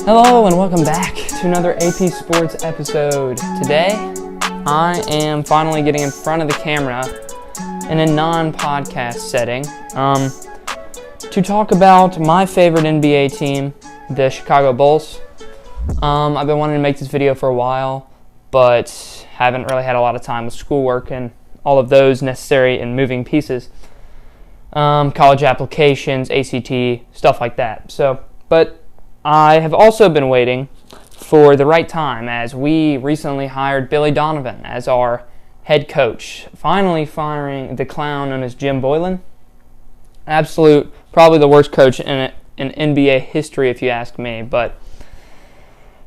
Hello and welcome back to another AP Sports episode. Today, I am finally getting in front of the camera in a non-podcast setting to talk about my favorite NBA team, the Chicago Bulls. I've been wanting to make this video for a while, but haven't really had a lot of time with schoolwork and all of those necessary and moving pieces. College applications, ACT, stuff like that. But I have also been waiting for the right time as we recently hired Billy Donovan as our head coach, finally firing the clown known as Jim Boylen. Absolute, probably the worst coach in NBA history if you ask me, but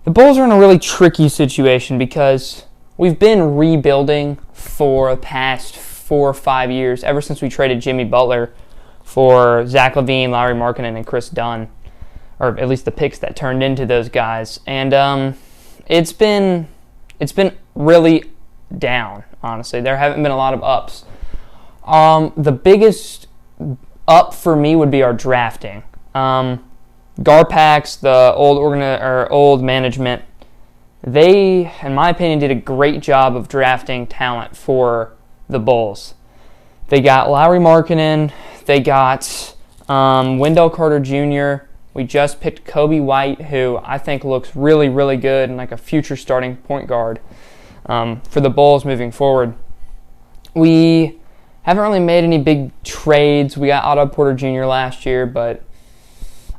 the Bulls are in a really tricky situation because we've been rebuilding for the past 4 or 5 years, ever since we traded Jimmy Butler for Zach Levine, Lauri Markkanen, and Chris Dunn, or at least the picks that turned into those guys. And it's been really down, honestly. There haven't been a lot of ups. The biggest up for me would be our drafting. Garpax, the old management, they, in my opinion, did a great job of drafting talent for the Bulls. They got Lauri Markkanen. They got Wendell Carter Jr. We just picked Kobe White, who I think looks really, really good and like a future starting point guard for the Bulls moving forward. We haven't really made any big trades. We got Otto Porter Jr. last year, but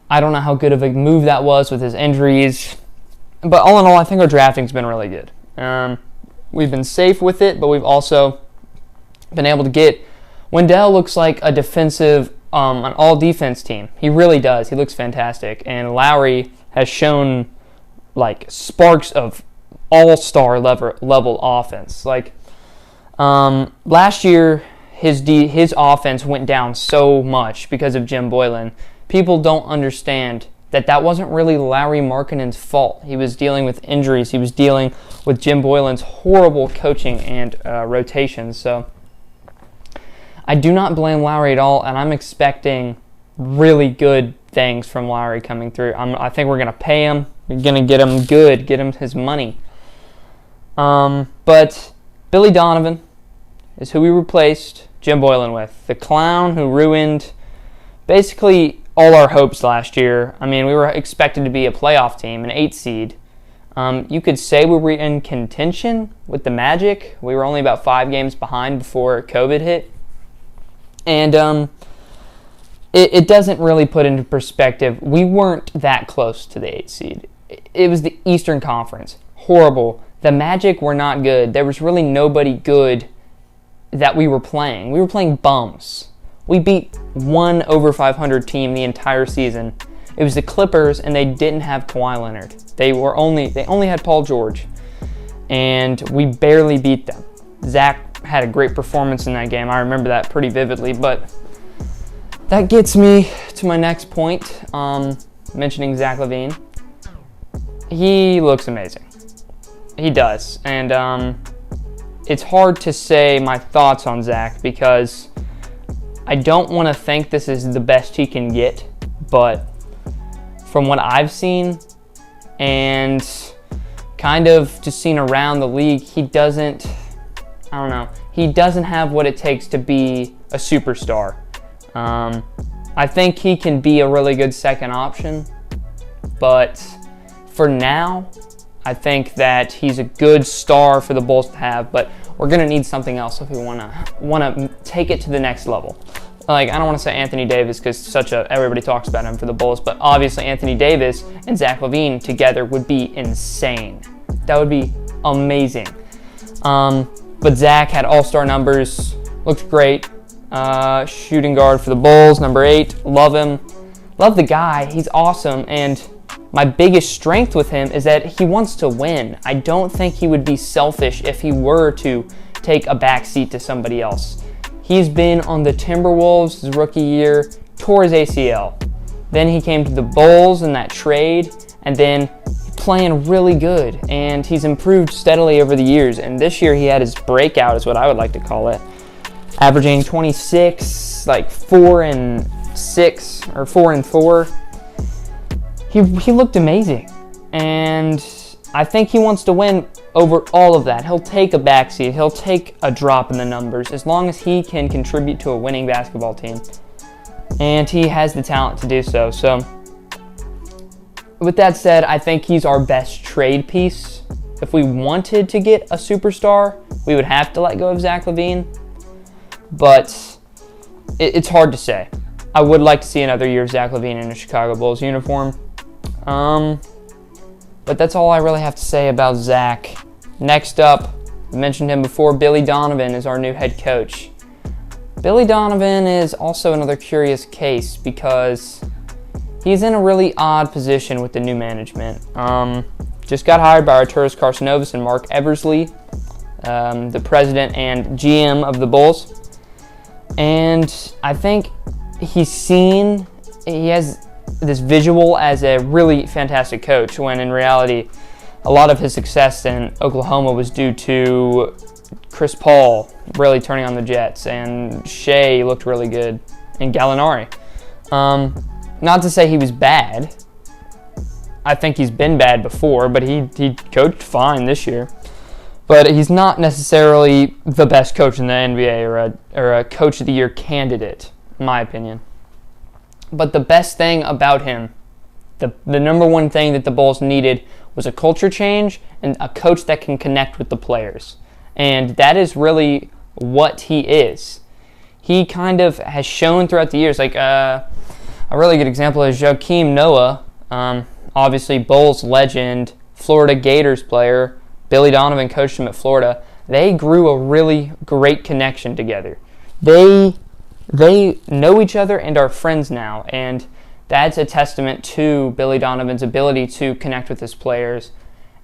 I don't know how good of a move that was with his injuries. But all in all, I think our drafting's been really good. We've been safe with it, but we've also been able to get... Wendell looks like a defensive, an all-defense team. He really does. He looks fantastic. And Lauri has shown, like, sparks of all-star level offense. Like, last year, his offense went down so much because of Jim Boylen. People don't understand that wasn't really Lauri Markkanen's fault. He was dealing with injuries. He was dealing with Jim Boylen's horrible coaching and rotations. So I do not blame Lauri at all, and I'm expecting really good things from Lauri coming through. I think we're going to pay him. We're going to get him good, get him his money. But Billy Donovan is who we replaced Jim Boylen with. The clown who ruined basically all our hopes last year. I mean, we were expected to be a playoff team, an 8 seed. You could say we were in contention with the Magic. We were only about 5 games behind before COVID hit. And it doesn't really put into perspective. We weren't that close to the 8 seed. It was the Eastern Conference. Horrible. The Magic were not good. There was really nobody good that we were playing. We were playing bums. We beat one over 500 team the entire season. It was the Clippers, and they didn't have Kawhi Leonard. They only had Paul George, and we barely beat them. Zach had a great performance in that game. I remember that pretty vividly, but that gets me to my next point, mentioning Zach Levine. He looks amazing. He does, and it's hard to say my thoughts on Zach because I don't want to think this is the best he can get, but from what I've seen and kind of just seen around the league, he doesn't have what it takes to be a superstar. I think he can be a really good second option, but for now, I think that he's a good star for the Bulls to have, but we're going to need something else if we want to take it to the next level. Like, I don't want to say Anthony Davis because everybody talks about him for the Bulls, but obviously Anthony Davis and Zach Levine together would be insane. That would be amazing. But Zach had all-star numbers, looked great. Shooting guard for the Bulls, number 8. Love him. Love the guy. He's awesome. And my biggest strength with him is that he wants to win. I don't think he would be selfish if he were to take a backseat to somebody else. He's been on the Timberwolves his rookie year, tore his ACL. Then he came to the Bulls in that trade, and then playing really good. And he's improved steadily over the years. And this year he had his breakout, is what I would like to call it. Averaging 26, like 4 and 6 or 4 and 4. He looked amazing. And I think he wants to win over all of that. He'll take a backseat. He'll take a drop in the numbers as long as he can contribute to a winning basketball team. And he has the talent to do so. So, with that said, I think he's our best trade piece. If we wanted to get a superstar, we would have to let go of Zach Levine. But it's hard to say. I would like to see another year of Zach Levine in a Chicago Bulls uniform. But that's all I really have to say about Zach. Next up, I mentioned him before, Billy Donovan is our new head coach. Billy Donovan is also another curious case because he's in a really odd position with the new management. Just got hired by Arturas Karstanovas and Mark Eversley, the president and GM of the Bulls. And I think he has this visual as a really fantastic coach, when in reality, a lot of his success in Oklahoma was due to Chris Paul really turning on the Jets, and Shea looked really good, and Gallinari. Not to say he was bad. I think he's been bad before, but he coached fine this year. But he's not necessarily the best coach in the NBA or a Coach of the Year candidate, in my opinion. But the best thing about him, the number one thing that the Bulls needed, was a culture change and a coach that can connect with the players. And that is really what he is. He kind of has shown throughout the years, like a really good example is Joakim Noah, obviously Bulls legend, Florida Gators player. Billy Donovan coached him at Florida. They grew a really great connection together. They know each other and are friends now, and that's a testament to Billy Donovan's ability to connect with his players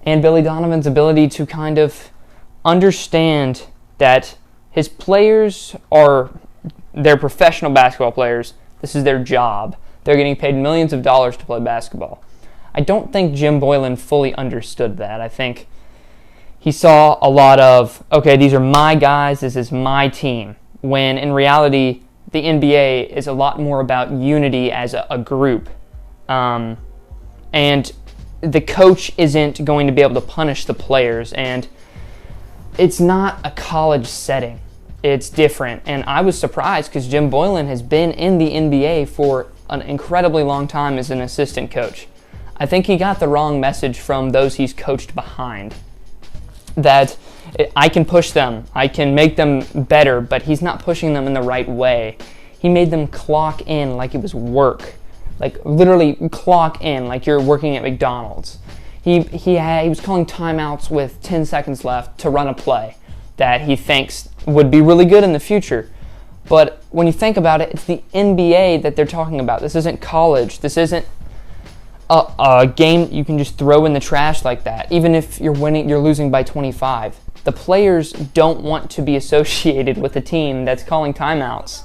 and Billy Donovan's ability to kind of understand that his players they're professional basketball players. This is their job. They're getting paid millions of dollars to play basketball. I don't think Jim Boylan fully understood that. I think he saw a lot of, okay, these are my guys, this is my team, when in reality, the NBA is a lot more about unity as a group. And the coach isn't going to be able to punish the players. And it's not a college setting. It's different. And I was surprised because Jim Boylan has been in the NBA for an incredibly long time as an assistant coach. I think he got the wrong message from those he's coached behind. That I can push them, I can make them better, but he's not pushing them in the right way. He made them clock in like it was work. Like literally clock in like you're working at McDonald's. He was calling timeouts with 10 seconds left to run a play that he thinks would be really good in the future. But when you think about it, it's the NBA that they're talking about. This isn't college. This isn't a game you can just throw in the trash like that. Even if you're losing by 25. The players don't want to be associated with a team that's calling timeouts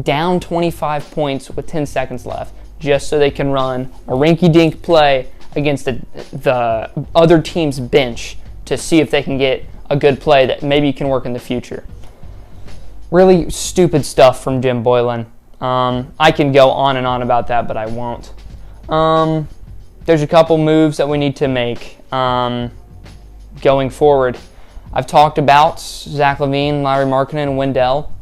down 25 points with 10 seconds left just so they can run a rinky-dink play against the other team's bench to see if they can get a good play that maybe can work in the future. Really stupid stuff from Jim Boylan. I can go on and on about that, but I won't. There's a couple moves that we need to make going forward. I've talked about Zach Levine, Larry Markkinen, and Wendell.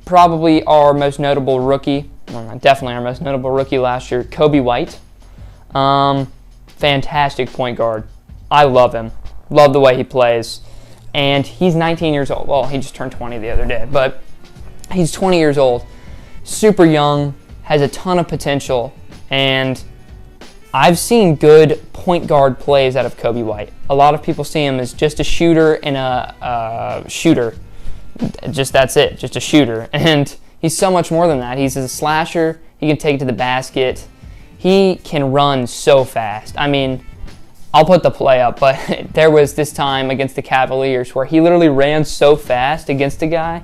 Probably our most notable rookie, definitely our most notable rookie last year, Kobe White. Fantastic point guard. I love him. Love the way he plays. And he's 19 years old. Well, he just turned 20 the other day, but he's 20 years old. Super young, has a ton of potential, and I've seen good point guard plays out of Kobe White. A lot of people see him as just a shooter and a shooter. Just that's it, just a shooter. And he's so much more than that. He's a slasher. He can take it to the basket. He can run so fast. I mean, I'll put the play up, but there was this time against the Cavaliers where he literally ran so fast against a guy.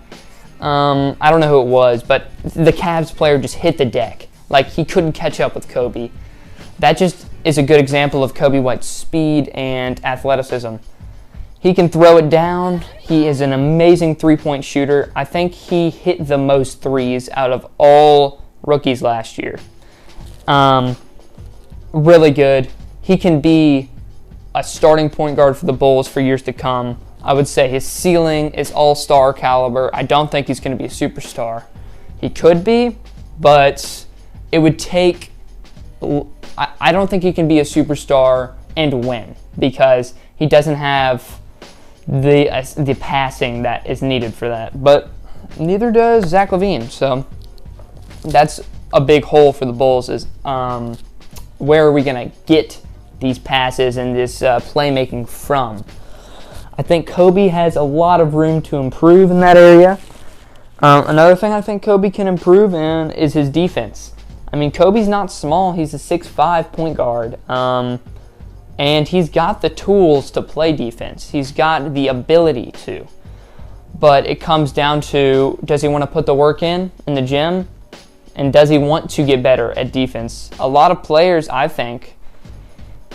I don't know who it was, but the Cavs player just hit the deck. Like, he couldn't catch up with Kobe. That just is a good example of Kobe White's speed and athleticism. He can throw it down. He is an amazing three-point shooter. I think he hit the most threes out of all rookies last year. Really good. he can be a starting point guard for the Bulls for years to come. I would say his ceiling is all-star caliber. I don't think he's going to be a superstar. He could be, but it would take... I don't think he can be a superstar and win because he doesn't have the passing that is needed for that. But neither does Zach Levine. So that's a big hole for the Bulls is where are we going to get these passes and this playmaking from? I think Kobe has a lot of room to improve in that area. Another thing I think Kobe can improve in is his defense. I mean, Kobe's not small. He's a 6'5" point guard. And he's got the tools to play defense. He's got the ability to. But it comes down to, does he want to put the work in the gym? And does he want to get better at defense? A lot of players, I think,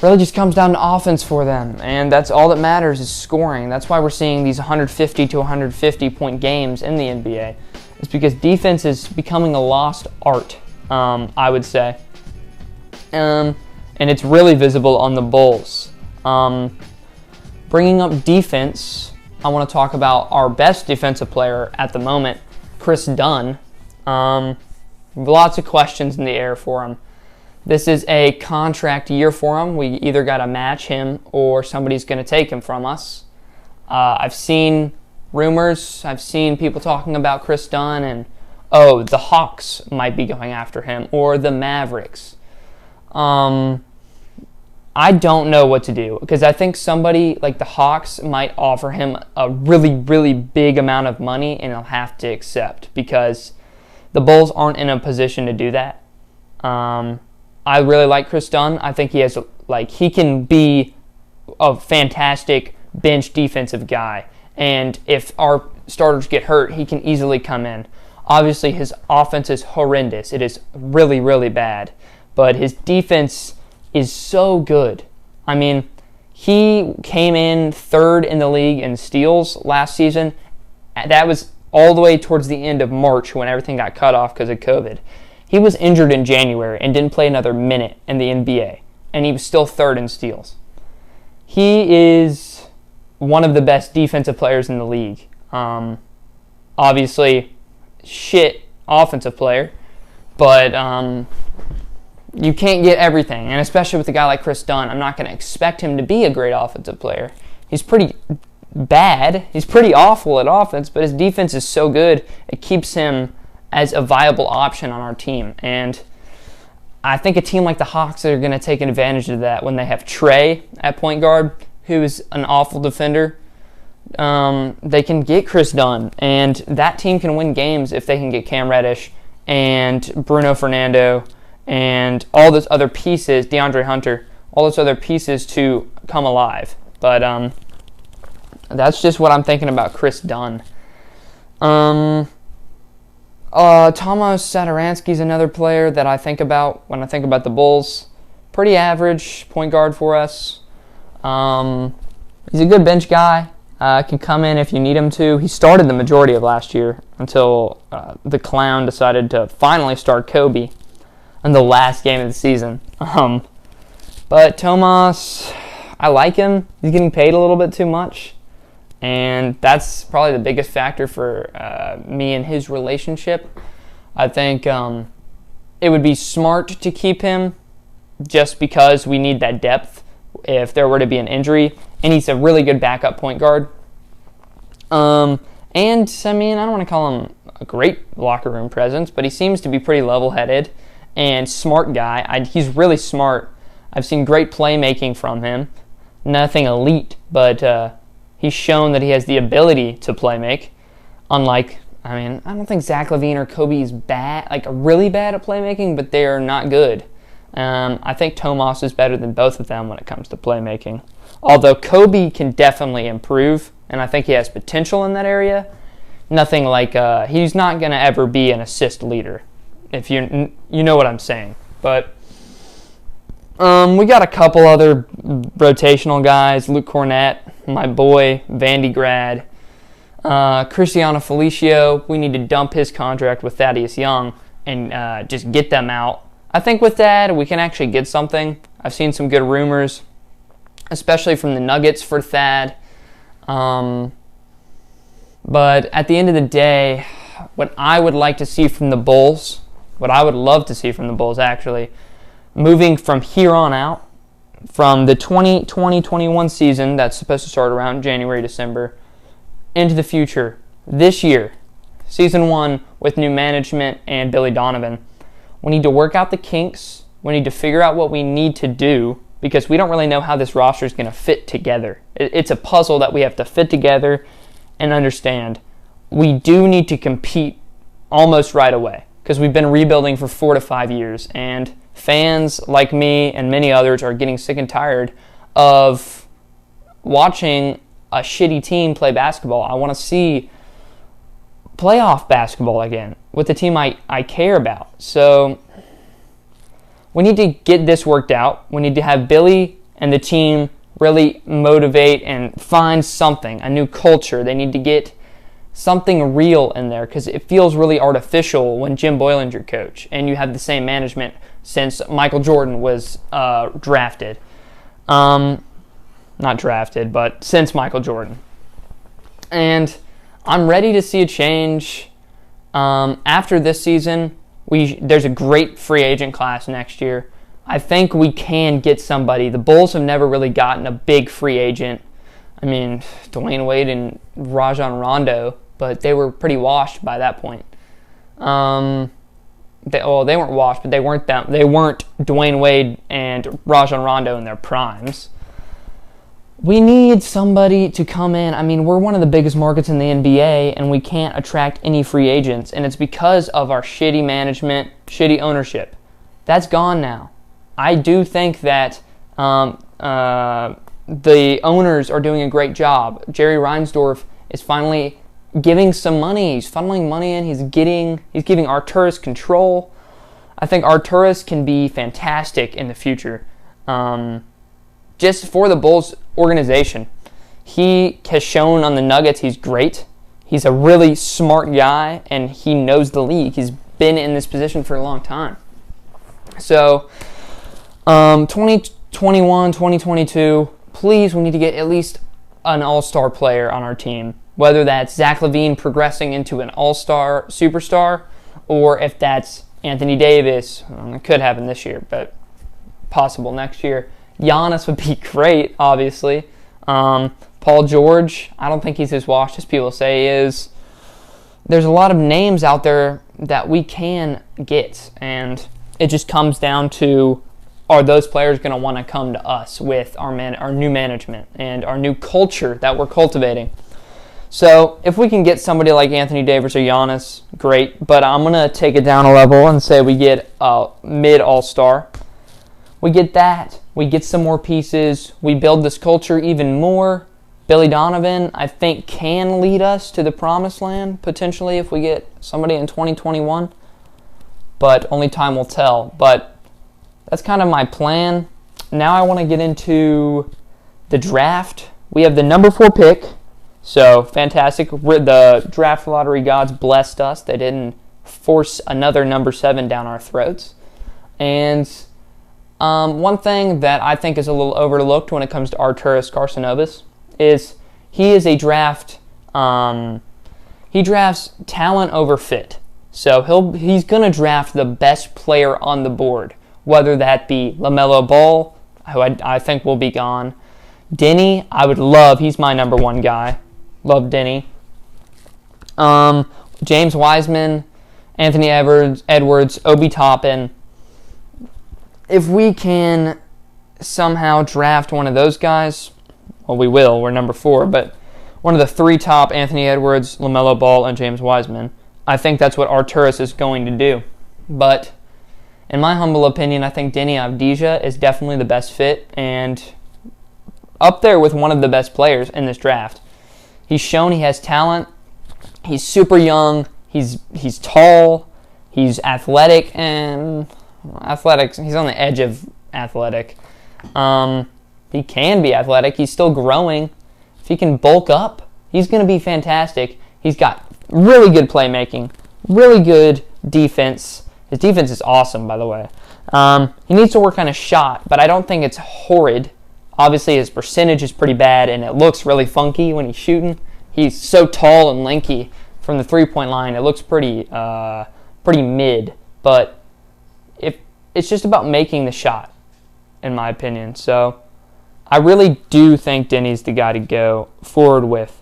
really just comes down to offense for them. And that's all that matters is scoring. That's why we're seeing these 150 to 150 point games in the NBA. It's because defense is becoming a lost art, I would say. And it's really visible on the Bulls. Bringing up defense, I want to talk about our best defensive player at the moment, Chris Dunn. Lots of questions in the air for him. This is a contract year for him. We either got to match him or somebody's going to take him from us. I've seen rumors. I've seen people talking about Chris Dunn and, the Hawks might be going after him or the Mavericks. I don't know what to do because I think somebody like the Hawks might offer him a really, really big amount of money and he'll have to accept because the Bulls aren't in a position to do that. I really like Chris Dunn. I think he can be a fantastic bench defensive guy. And if our starters get hurt, he can easily come in. Obviously, his offense is horrendous. It is really, really bad. But his defense is so good. I mean, he came in third in the league in steals last season. That was all the way towards the end of March when everything got cut off because of COVID. He was injured in January and didn't play another minute in the NBA, and he was still third in steals. He is one of the best defensive players in the league. Obviously, shit offensive player, but you can't get everything, and especially with a guy like Chris Dunn, I'm not going to expect him to be a great offensive player. He's pretty bad. He's pretty awful at offense, but his defense is so good, it keeps him as a viable option on our team. And I think a team like the Hawks are going to take advantage of that when they have Trey at point guard, who is an awful defender. They can get Chris Dunn, and that team can win games if they can get Cam Reddish and Bruno Fernando and all those other pieces, DeAndre Hunter, all those other pieces to come alive. But that's just what I'm thinking about Chris Dunn. Tomas Zadoranski is another player that I think about when I think about the Bulls. Pretty average point guard for us. He's a good bench guy. Can come in if you need him to. He started the majority of last year until the clown decided to finally start Kobe in the last game of the season. But Tomas, I like him. He's getting paid a little bit too much. And that's probably the biggest factor for me and his relationship. I think it would be smart to keep him just because we need that depth if there were to be an injury. And he's a really good backup point guard. And, I mean, I don't want to call him a great locker room presence, but he seems to be pretty level-headed and smart guy. He's really smart. I've seen great playmaking from him. Nothing elite, but he's shown that he has the ability to play make. Unlike, I don't think Zach Levine or Kobe is bad, really bad at playmaking, but they are not good. I think Tomas is better than both of them when it comes to playmaking. Although Kobe can definitely improve, and I think he has potential in that area. Nothing like, he's not going to ever be an assist leader, if you know what I'm saying. But we got a couple other rotational guys. Luke Cornett, my boy, Vandy grad. Cristiano Felicio, we need to dump his contract with Thaddeus Young and just get them out. I think with that, we can actually get something. I've seen some good rumors, especially from the Nuggets for Thad. But at the end of the day, what I would like to see from the Bulls, what I would love to see from the Bulls actually, moving from here on out, from the 2020-21 season that's supposed to start around January, December, into the future, this year, Season 1 with new management and Billy Donovan, we need to work out the kinks. We need to figure out what we need to do because we don't really know how this roster is going to fit together. It's a puzzle that we have to fit together and understand. We do need to compete almost right away because we've been rebuilding for 4 to 5 years, and fans like me and many others are getting sick and tired of watching a shitty team play basketball. I want to see playoff basketball again with the team I care about. So we need to get this worked out. We need to have Billy and the team really motivate and find something, a new culture. They need to get something real in there because it feels really artificial when Jim Boylan's your coach and you have the same management since Michael Jordan was drafted. Not drafted, but since Michael Jordan. And I'm ready to see a change. After this season, there's a great free agent class next year. I think we can get somebody. The Bulls have never really gotten a big free agent. I mean, Dwayne Wade and Rajon Rondo, but they were pretty washed by that point. They weren't washed, but they weren't Dwayne Wade and Rajon Rondo in their primes. We need somebody to come in. I mean, we're one of the biggest markets in the NBA, and we can't attract any free agents, and it's because of our shitty management, shitty ownership. That's gone now. I do think that the owners are doing a great job. Jerry Reinsdorf is finally giving some money. He's funneling money in. He's giving Arturas control. I think Arturas can be fantastic in the future. Just for the Bulls organization. He has shown on the Nuggets he's great. He's a really smart guy, and he knows the league. He's been in this position for a long time. So, 2021, 2022, please, we need to get at least an all-star player on our team. Whether that's Zach Levine progressing into an all-star superstar, or if that's Anthony Davis. It could happen this year, but possible next year. Giannis would be great, obviously. Paul George, I don't think he's as washed as people say he is. There's a lot of names out there that we can get, and it just comes down to, are those players going to want to come to us with our new management and our new culture that we're cultivating? So if we can get somebody like Anthony Davis or Giannis, great, but I'm going to take it down a level and say we get a mid-all-star. We get that. We get some more pieces. We build this culture even more. Billy Donovan, I think, can lead us to the promised land, potentially, if we get somebody in 2021. But only time will tell. But that's kind of my plan. Now I want to get into the draft. We have the number 4 pick. So, fantastic. The draft lottery gods blessed us. They didn't force another number 7 down our throats. And one thing that I think is a little overlooked when it comes to Arturas Karsonovas is he is a draft. He drafts talent over fit. So he's going to draft the best player on the board, whether that be LaMelo Ball, who I think will be gone. Denny, I would love. He's my number 1 guy. Love Denny. James Wiseman, Anthony Edwards, Obi Toppin. If we can somehow draft one of those guys, well, we will. We're number 4, but one of the 3 top, Anthony Edwards, LaMelo Ball, and James Wiseman, I think that's what Arturas is going to do. But in my humble opinion, I think Denny Avdija is definitely the best fit and up there with one of the best players in this draft. He's shown he has talent. He's super young. He's tall. He's athletic and... Athletics, he's on the edge of athletic. He can be athletic. He's still growing. If he can bulk up, he's going to be fantastic. He's got really good playmaking, really good defense. His defense is awesome, by the way. He needs to work on his shot, but I don't think it's horrid. Obviously, his percentage is pretty bad, and it looks really funky when he's shooting. He's so tall and lanky from the three-point line. It looks pretty mid, but it's just about making the shot, in my opinion. So I really do think Denny's the guy to go forward with.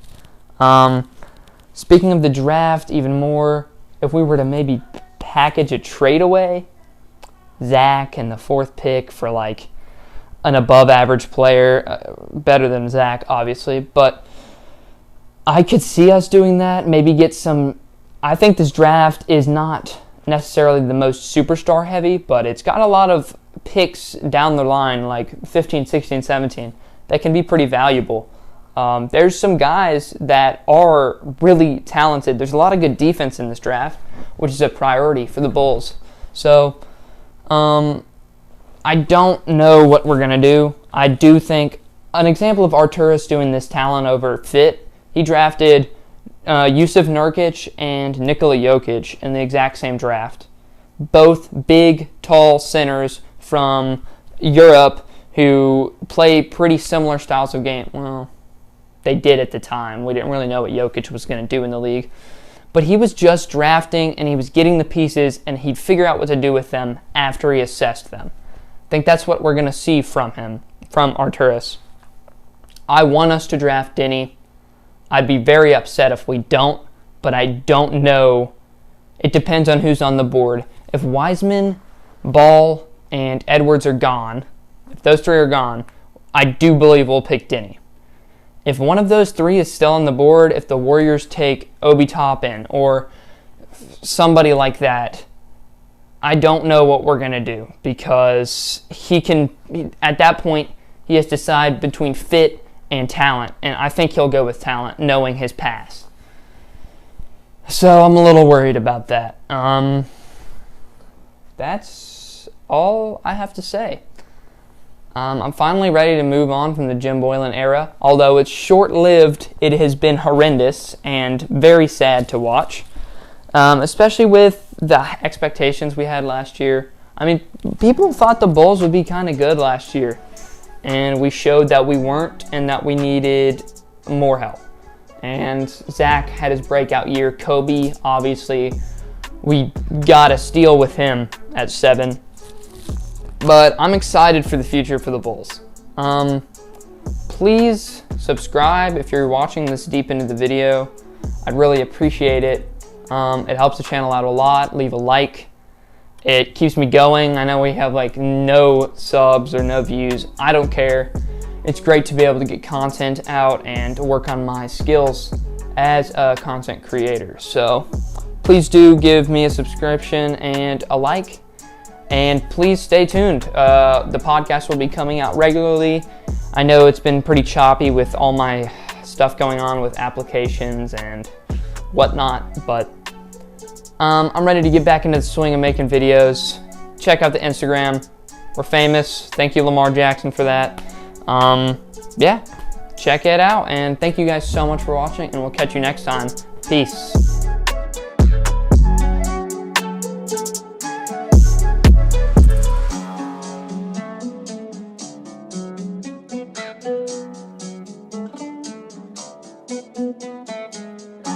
Speaking of the draft, even more, if we were to maybe package a trade away, Zach and the 4th pick for like an above-average player, better than Zach, obviously, but I could see us doing that. Maybe get some. I think this draft is not necessarily the most superstar heavy, but it's got a lot of picks down the line, like 15, 16, 17, that can be pretty valuable. There's some guys that are really talented. There's a lot of good defense in this draft, which is a priority for the Bulls. So I don't know what we're going to do. I do think an example of Arturas doing this talent over fit, he drafted Yusuf Nurkic and Nikola Jokic in the exact same draft. Both big, tall centers from Europe who play pretty similar styles of game. Well, they did at the time. We didn't really know what Jokic was going to do in the league. But he was just drafting, and he was getting the pieces, and he'd figure out what to do with them after he assessed them. I think that's what we're going to see from him, from Arturas. I want us to draft Denny. I'd be very upset if we don't, but I don't know. It depends on who's on the board. If Wiseman, Ball, and Edwards are gone, if those three are gone, I do believe we'll pick Denny. If one of those three is still on the board, if the Warriors take Obi Toppin or somebody like that, I don't know what we're going to do, because at that point, he has to decide between fit and talent, and I think he'll go with talent, knowing his past. So I'm a little worried about that. That's all I have to say. I'm finally ready to move on from the Jim Boylan era. Although it's short-lived, it has been horrendous and very sad to watch, especially with the expectations we had last year. I mean, people thought the Bulls would be kind of good last year, and we showed that we weren't and that we needed more help. And Zach had his breakout year. Kobe, obviously, we got a steal with him at 7. But I'm excited for the future for the Bulls. Please subscribe if you're watching this deep into the video. I'd really appreciate it. It helps the channel out a lot. Leave a like. It keeps me going. I know we have like no subs or no views. I don't care. It's great to be able to get content out and to work on my skills as a content creator. So please do give me a subscription and a like. And please stay tuned. The podcast will be coming out regularly. I know it's been pretty choppy with all my stuff going on with applications and whatnot, but I'm ready to get back into the swing of making videos. Check out the Instagram. We're famous. Thank you, Lamar Jackson, for that. Yeah, check it out. And thank you guys so much for watching, and we'll catch you next time. Peace.